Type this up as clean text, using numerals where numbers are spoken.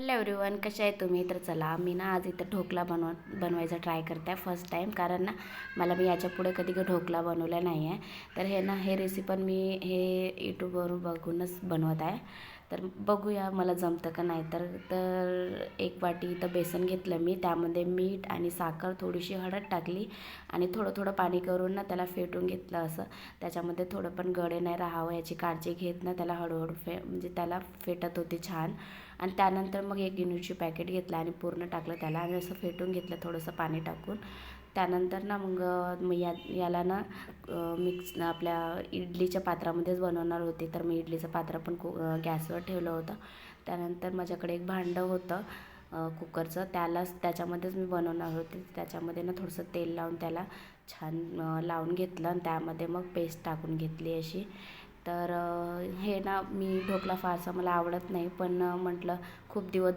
Hello everyone, कसे आहे तुम्ही? तर चला मी ना आज इथं ढोकळा बनवायचा ट्राय करते आहे फर्स्ट टाईम. कारण ना मी याच्यापुढे कधी ढोकळा बनवला नाही आहे. तर हे रेसिपी पण मी यूट्यूबवरून बघूनच बनवत आहे. तर बघूया मला जमतं का नाही. तर एक वाटी इथं बेसन घेतलं मी, त्यामध्ये मीठ आणि साखर, थोडीशी हळद टाकली आणि थोडं थोडं पाणी करून ना त्याला फेटून घेतलं. असं त्याच्यामध्ये थोडं पण गडे नाही राहावं याची काळजी घेत ना त्याला हळूहळू म्हणजे त्याला फेटत होते छान. आणि त्यानंतर मग एक इनोची पॅकेट घेतलं आणि पूर्ण टाकलं त्याला आणि असं फेटून घेतलं थोडंसं पाणी टाकून. त्यानंतर ना मग याला ना मिक्स आपल्या इडलीच्या पात्रामध्येच बनवणार होते. तर मी इडलीचं पात्र पण गॅसवर ठेवलं होतं. त्यानंतर माझ्याकडे एक भांडं होतं कुकरचं, त्याच्यामध्येच मी बनवणार होते. त्याच्यामध्ये ना थोडंसं तेल लावून त्याला छान लावून घेतलं आणि त्यामध्ये मग पेस्ट टाकून घेतली अशी. तर हे ना ढोकळा फारसा मला आवडत नाही, पण म्हटलं खूप दिवस